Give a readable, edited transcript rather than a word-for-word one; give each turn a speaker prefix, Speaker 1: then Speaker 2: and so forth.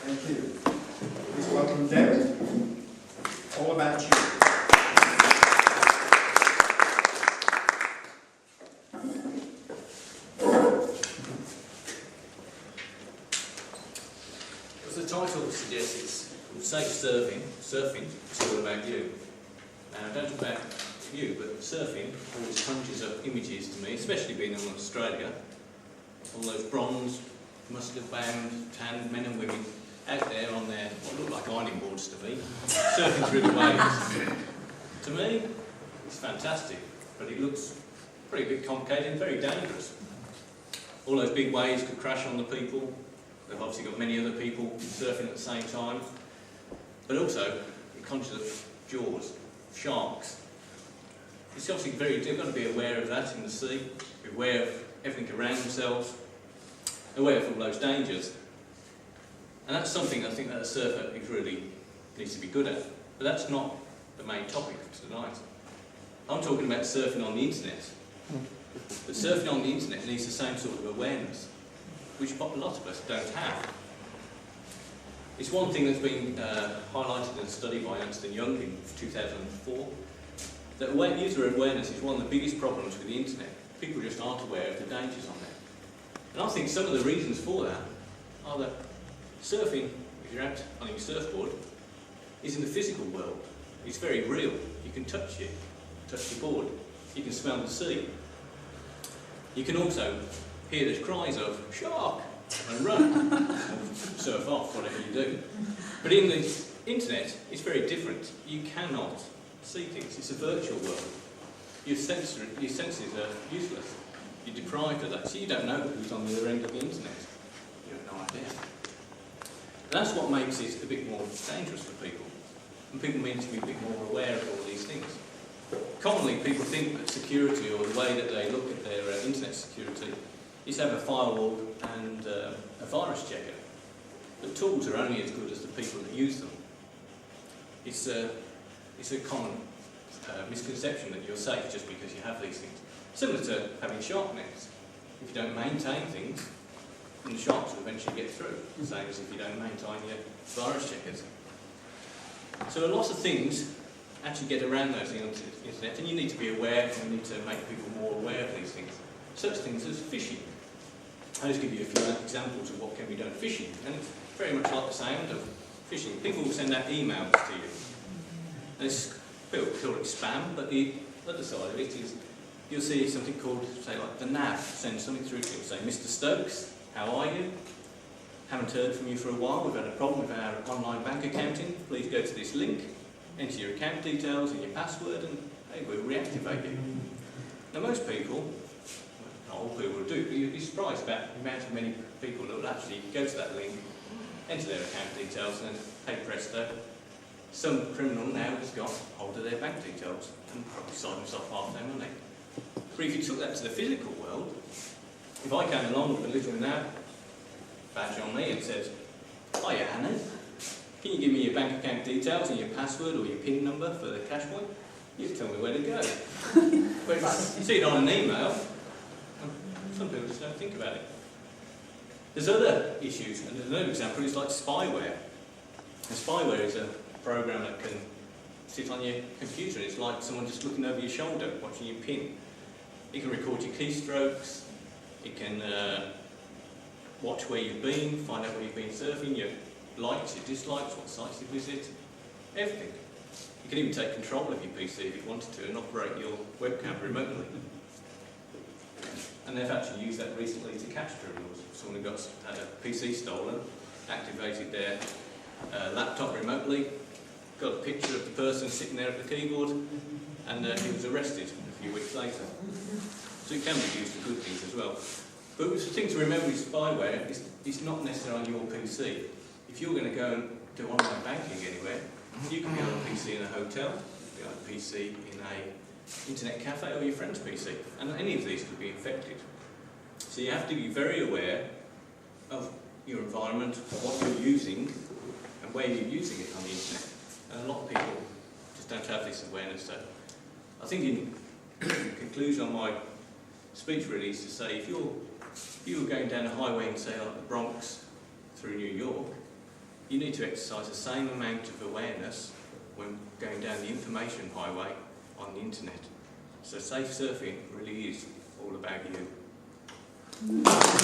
Speaker 1: Thank you. Please welcome David. All about you.
Speaker 2: As the title suggests, it's called Safe Surfing. Surfing is all about you. Now, I don't know about you, but surfing always conjures up images to me, especially being in Australia. All those bronze, muscular-bound, tanned men and women out there on their, what look like ironing boards to me, surfing through the waves. To me, it's fantastic, but it looks pretty bit complicated and very dangerous. All those big waves could crash on the people. They've obviously got many other people surfing at the same time. But also, it conjures up jaws, sharks. It's obviously they've got to be aware of that in the sea, be aware of everything around themselves, aware of all those dangers. And that's something I think that a surfer really needs to be good at. But that's not the main topic for tonight. I'm talking about surfing on the internet. But surfing on the internet needs the same sort of awareness, which a lot of us don't have. It's one thing that's been highlighted in a study by Ernst & Young in 2004, that user awareness is one of the biggest problems with the internet. People just aren't aware of the dangers on there. And I think some of the reasons for that are that surfing, if you're out on your surfboard, is in the physical world. It's very real. You can touch it, touch the board. You can smell the sea. You can also hear the cries of shark and run, or surf off, whatever you do. But in the internet, it's very different. You cannot see things. It's a virtual world. Your senses are useless. You're deprived of that, so you don't know who's on the other end of the internet. You have no idea. That's what makes it a bit more dangerous for people. And people need to be a bit more aware of all these things. Commonly, people think that security, or the way that they look at their internet security, is to have a firewall and a virus checker. But tools are only as good as the people that use them. It's a common misconception that you're safe just because you have these things. Similar to having shark nets. If you don't maintain things, then the sharks will eventually get through. The same as if you don't maintain your virus checkers. So a lot of things actually get around those things on the internet, and you need to be aware, and you need to make people more aware of these things. Such things as phishing. I'll just give you a few examples of what can be done phishing, and it's very much like the sound of phishing. People will send out emails to you, and people call it spam, but the other side of it is you'll see something called, say, like the NAV send something through to you, say, Mr. Stokes, how are you? Haven't heard from you for a while, we've had a problem with our online bank accounting, please go to this link, enter your account details and your password, and hey, we'll reactivate you. Now most people, not all people will do, but you'd be surprised about the amount of many people that will actually go to that link, enter their account details, and then, hey presto, some criminal now has got hold of their bank details and probably sold himself half their money. But if you took that to the physical world, if I came along with a little nav badge on me and said, hiya Anna, can you give me your bank account details and your password or your PIN number for the cash point? You tell me where to go. But you see it on an email, some people just don't think about it. There's other issues, and another example is like spyware. And spyware is a program that can sit on your computer. It's like someone just looking over your shoulder, watching your PIN. It can record your keystrokes. It can watch where you've been, find out where you've been surfing, your likes, your dislikes, what sites you visit, everything. You can even take control of your PC if you wanted to and operate your webcam remotely. And they've actually used that recently to catch criminals. Someone had a PC stolen, activated their laptop remotely, got a picture of the person sitting there at the keyboard, and he was arrested a few weeks later. So it can be used for good things as well. But the thing to remember with spyware is it's not necessarily on your PC. If you're going to go and do online banking anywhere, you can be on a PC in a hotel, you can be on a PC in an internet cafe or your friend's PC, and any of these could be infected. So you have to be very aware of your environment, what you're using, and where you're using it on the internet. And a lot of people just don't have this awareness. So I think in conclusion on my speech really is to say, if you were going down a highway in, say, like the Bronx through New York, you need to exercise the same amount of awareness when going down the information highway on the internet. So safe surfing really is all about you.